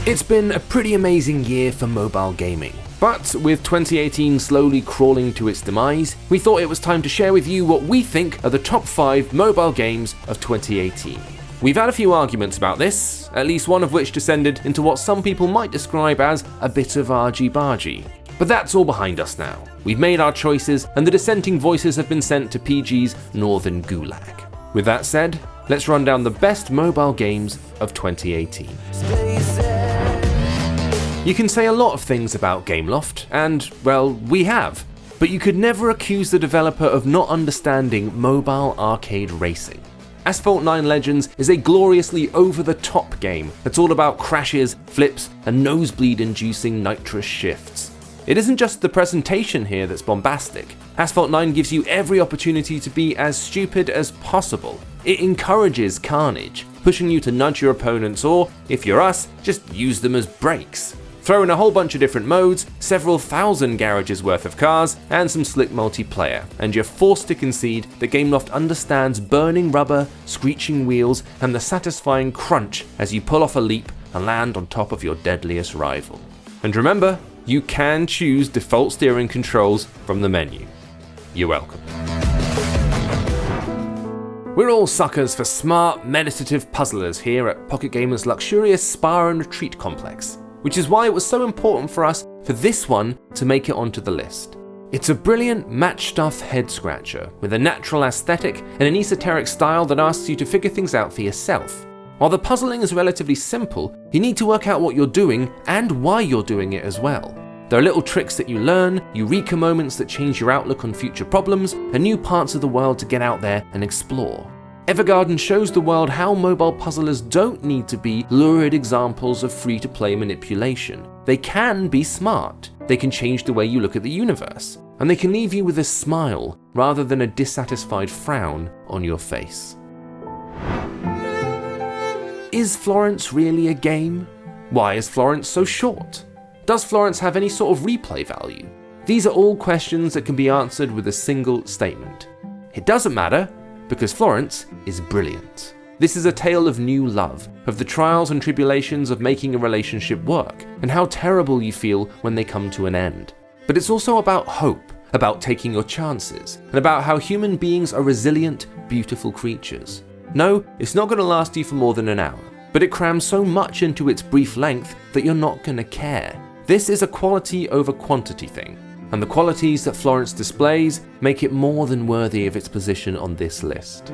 It's been a pretty amazing year for mobile gaming, but with 2018 slowly crawling to its demise, we thought it was time to share with you what we think are the top 5 mobile games of 2018. We've had a few arguments about this, at least one of which descended into what some people might describe as a bit of argy-bargy. But that's all behind us now. We've made our choices, and the dissenting voices have been sent to PG's northern gulag. With that said, let's run down the best mobile games of 2018. You can say a lot of things about Gameloft, and, well, we have, but you could never accuse the developer of not understanding mobile arcade racing. Asphalt 9 Legends is a gloriously over-the-top game that's all about crashes, flips, and nosebleed-inducing nitrous shifts. It isn't just the presentation here that's bombastic. Asphalt 9 gives you every opportunity to be as stupid as possible. It encourages carnage, pushing you to nudge your opponents or, if you're us, just use them as brakes. Throw in a whole bunch of different modes, several thousand garages worth of cars, and some slick multiplayer, and you're forced to concede that Gameloft understands burning rubber, screeching wheels, and the satisfying crunch as you pull off a leap and land on top of your deadliest rival. And remember, you can choose default steering controls from the menu. You're welcome. We're all suckers for smart, meditative puzzlers here at Pocket Gamer's luxurious spa and retreat complex, which is why it was so important for us for this one to make it onto the list. It's a brilliant match-stuff head-scratcher with a natural aesthetic and an esoteric style that asks you to figure things out for yourself. While the puzzling is relatively simple, you need to work out what you're doing and why you're doing it as well. There are little tricks that you learn, eureka moments that change your outlook on future problems, and new parts of the world to get out there and explore. EVERGARDEN shows the world how mobile puzzlers don't need to be lurid examples of free-to-play manipulation. They can be smart, they can change the way you look at the universe, and they can leave you with a smile rather than a dissatisfied frown on your face. Is Florence really a game? Why is Florence so short? Does Florence have any sort of replay value? These are all questions that can be answered with a single statement. It doesn't matter, because Florence is brilliant. This is a tale of new love, of the trials and tribulations of making a relationship work, and how terrible you feel when they come to an end. But it's also about hope, about taking your chances, and about how human beings are resilient, beautiful creatures. No, it's not going to last you for more than an hour, but it crams so much into its brief length that you're not going to care. This is a quality over quantity thing, and the qualities that Florence displays make it more than worthy of its position on this list.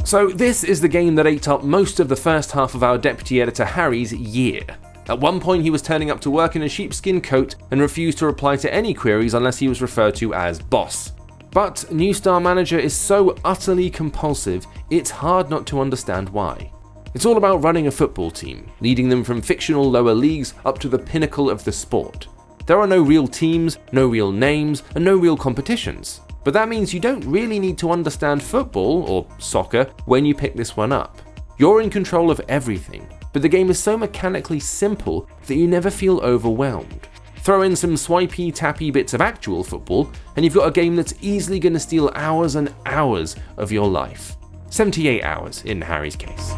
So this is the game that ate up most of the first half of our deputy editor Harry's year. At one point he was turning up to work in a sheepskin coat and refused to reply to any queries unless he was referred to as boss. But NuStar Manager is so utterly compulsive, it's hard not to understand why. It's all about running a football team, leading them from fictional lower leagues up to the pinnacle of the sport. There are no real teams, no real names, and no real competitions. But that means you don't really need to understand football, or soccer, when you pick this one up. You're in control of everything, but the game is so mechanically simple that you never feel overwhelmed. Throw in some swipey, tappy bits of actual football, and you've got a game that's easily going to steal hours and hours of your life. 78 hours in Harry's case.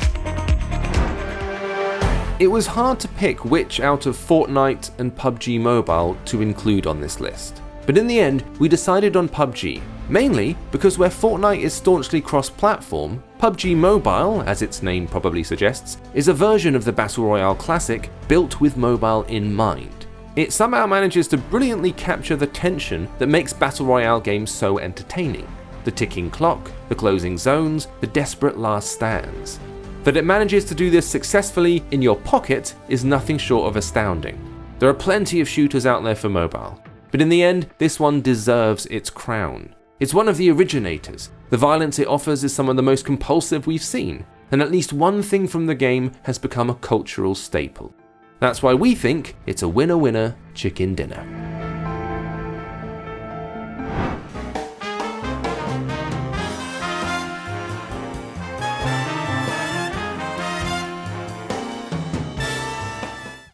It was hard to pick which out of Fortnite and PUBG Mobile to include on this list, but in the end we decided on PUBG, mainly because where Fortnite is staunchly cross-platform, PUBG Mobile, as its name probably suggests, is a version of the Battle Royale classic built with mobile in mind. It somehow manages to brilliantly capture the tension that makes Battle Royale games so entertaining. The ticking clock, the closing zones, the desperate last stands. That it manages to do this successfully in your pocket is nothing short of astounding. There are plenty of shooters out there for mobile, but in the end, this one deserves its crown. It's one of the originators. The violence it offers is some of the most compulsive we've seen, and at least one thing from the game has become a cultural staple. That's why we think it's a winner-winner chicken dinner.